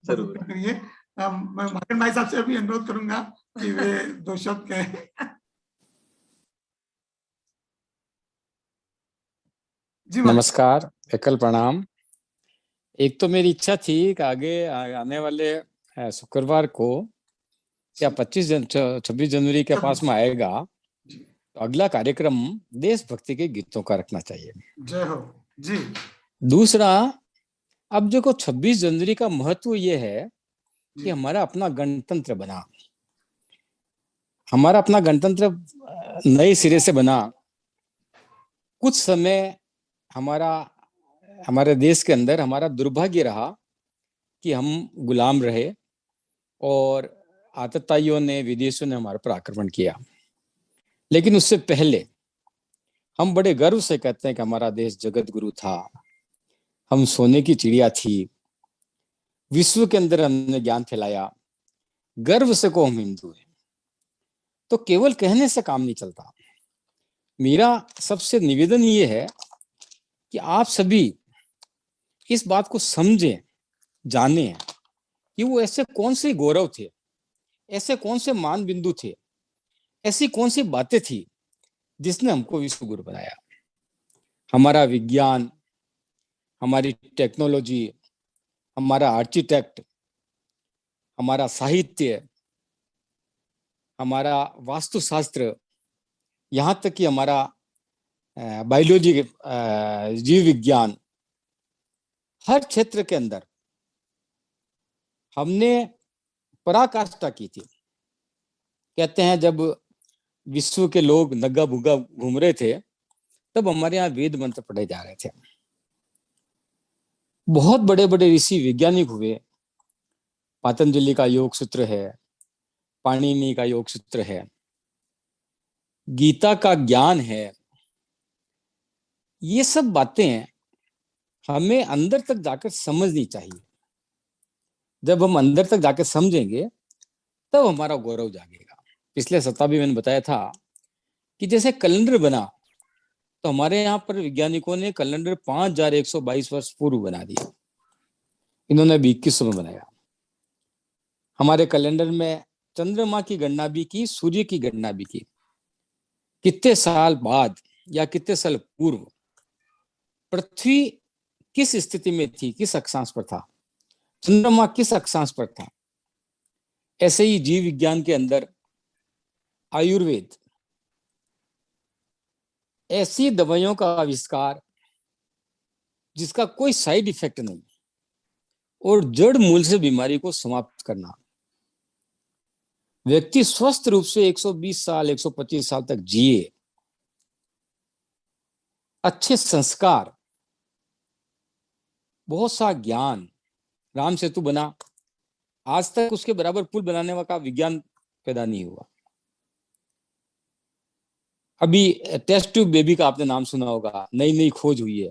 जरूर करिए। मैं मगन भाई साहब से भी अनुरोध करूंगा कि वे 2 शब्द कहें। जी नमस्कार, एकल प्रणाम। एक तो मेरी इच्छा थी कि आगे आने वाले शुक्रवार को या 26 जनवरी के पास में आएगा, तो अगला कार्यक्रम देशभक्ति के गीतों का रखना चाहिए। जय हो जी। दूसरा, अब जो 26 जनवरी का महत्व ये है कि हमारा अपना गणतंत्र बना, हमारा अपना गणतंत्र नए सिरे से बना। कुछ समय हमारे देश के अंदर हमारा दुर्भाग्य रहा कि हम गुलाम रहे और आतताइयों ने, विदेशियों ने हमारे पर आक्रमण किया। लेकिन उससे पहले हम बड़े गर्व से कहते हैं कि हमारा देश जगत गुरु था, हम सोने की चिड़िया थी, विश्व के अंदर हमने ज्ञान फैलाया, गर्व से को हम हिंदू हैं। तो केवल कहने से काम नहीं चलता। मेरा सबसे निवेदन ये है कि आप सभी इस बात को समझें, जानें कि वो ऐसे कौन से गौरव थे, ऐसे कौन से मान बिंदु थे, ऐसी कौन सी बातें थी जिसने हमको विश्व गुरु बनाया। हमारा विज्ञान, हमारी टेक्नोलॉजी, हमारा आर्किटेक्ट, हमारा साहित्य, हमारा वास्तुशास्त्र, यहाँ तक कि हमारा बायोलॉजी, जीव विज्ञान, हर क्षेत्र के अंदर हमने पराकाष्ठा की थी। कहते हैं जब विश्व के लोग नग्गा भुग्गा घूम रहे थे, तब हमारे यहाँ वेद मंत्र पढ़े जा रहे थे। बहुत बड़े बड़े ऋषि वैज्ञानिक हुए। पतंजलि का योग सूत्र है, पाणिनि का योग सूत्र है, गीता का ज्ञान है। ये सब बातें हमें अंदर तक जाकर समझनी चाहिए। जब हम अंदर तक जाकर समझेंगे तब हमारा गौरव जागेगा। पिछले सप्ताह भी मैंने बताया था कि जैसे कैलेंडर बना, तो हमारे यहाँ पर वैज्ञानिकों ने कैलेंडर 5122 वर्ष पूर्व बना दिया। इन्होंने 2100 में बनाया। हमारे कैलेंडर में चंद्रमा की गणना भी की, सूर्य की गणना भी की। कितने साल बाद या कितने साल पूर्व पृथ्वी किस स्थिति में थी, किस अक्षांश पर था, चंद्रमा किस अक्षांश पर था। ऐसे ही जीव विज्ञान के अंदर आयुर्वेद, ऐसी दवाइयों का आविष्कार जिसका कोई साइड इफेक्ट नहीं और जड़ मूल से बीमारी को समाप्त करना। व्यक्ति स्वस्थ रूप से 120 साल, 125 साल तक जिए। अच्छे संस्कार, बहुत सा ज्ञान। राम सेतु बना, आज तक उसके बराबर पुल बनाने का विज्ञान पैदा नहीं हुआ। अभी टेस्ट ट्यूब बेबी का आपने नाम सुना होगा, नई नई खोज हुई है।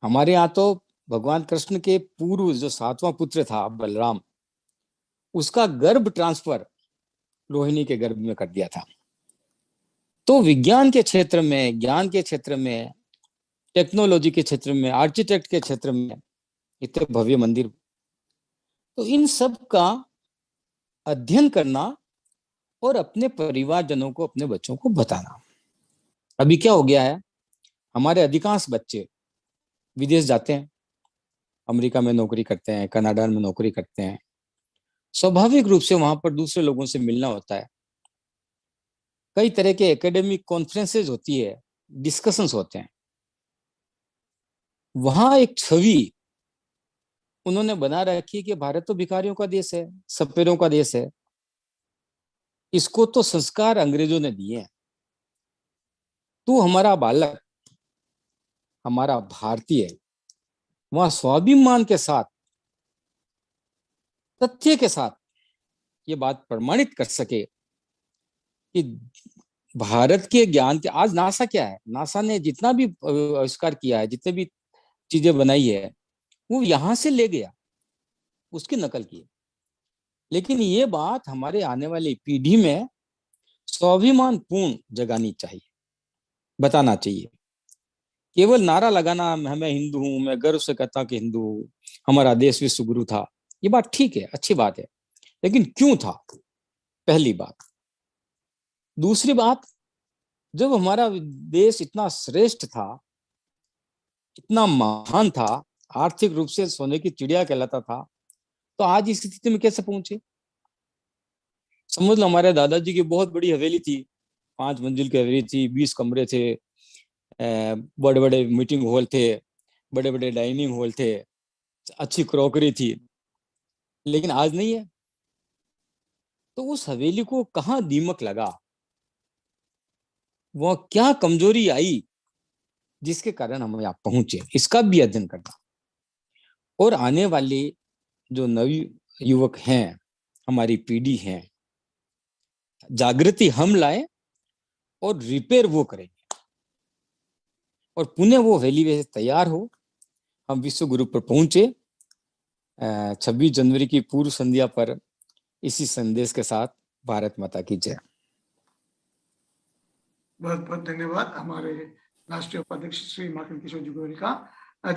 हमारे यहाँ तो भगवान कृष्ण के पूर्व जो 7वां पुत्र था बलराम, उसका गर्भ ट्रांसफर रोहिणी के गर्भ में कर दिया था। तो विज्ञान के क्षेत्र में, ज्ञान के क्षेत्र में, टेक्नोलॉजी के क्षेत्र में, आर्किटेक्ट के क्षेत्र में इतने भव्य मंदिर, तो इन सब का अध्ययन करना और अपने परिवारजनों को, अपने बच्चों को बताना। अभी क्या हो गया है, हमारे अधिकांश बच्चे विदेश जाते हैं, अमेरिका में नौकरी करते हैं, कनाडा में नौकरी करते हैं। स्वाभाविक रूप से वहां पर दूसरे लोगों से मिलना होता है। कई तरह के एकेडमिक कॉन्फ्रेंसेज होती है, डिस्कशंस होते हैं। वहां एक छवि उन्होंने बना रखी कि भारत तो भिखारियों का देश है, सपेरों का देश है। इसको तो संस्कार अंग्रेजों ने दिए हैं। तू हमारा बालक, हमारा भारतीय, वहां स्वाभिमान के साथ, तथ्य के साथ ये बात प्रमाणित कर सके कि भारत के ज्ञान के, आज नासा क्या है, नासा ने जितना भी आविष्कार किया है, जितने भी चीजें बनाई है, वो यहां से ले गया, उसकी नकल की। लेकिन ये बात हमारे आने वाली पीढ़ी में स्वाभिमान पूर्ण जगानी चाहिए, बताना चाहिए केवल नारा लगाना मैं हिंदू हूं, मैं गर्व से कहता कि हिंदू हूं, हमारा देश विश्व गुरु था, ये बात ठीक है, अच्छी बात है, लेकिन क्यों था? पहली बात। दूसरी बात, जब हमारा देश इतना श्रेष्ठ था, इतना महान था, आर्थिक रूप से सोने की चिड़िया कहलाता था, तो आज इस स्थिति में कैसे पहुंचे? समझ लो हमारे दादाजी की बहुत बड़ी हवेली थी, 5 मंजिल की हवेली थी, 20 कमरे थे, बड़े बड़े मीटिंग हॉल थे, बड़े बड़े डाइनिंग हॉल थे, अच्छी क्रॉकरी थी, लेकिन आज नहीं है। तो उस हवेली को कहाँ दीमक लगा, वह क्या कमजोरी आई जिसके कारण हम यहाँ पहुंचे, इसका भी अध्ययन करना। और आने वाले जो नवी युवक हैं, हमारी पीढ़ी है, जागृति हम लाए और रिपेयर वो करेंगे, और पुनः वो हवेली वैसे तैयार हो, हम विश्व गुरु पर पहुंचे 26 जनवरी की पूर्व संध्या पर इसी संदेश के साथ। भारत माता की जय। बहुत बहुत धन्यवाद हमारे राष्ट्रीय उपाध्यक्ष श्री माखन किशोर जी गोयल का।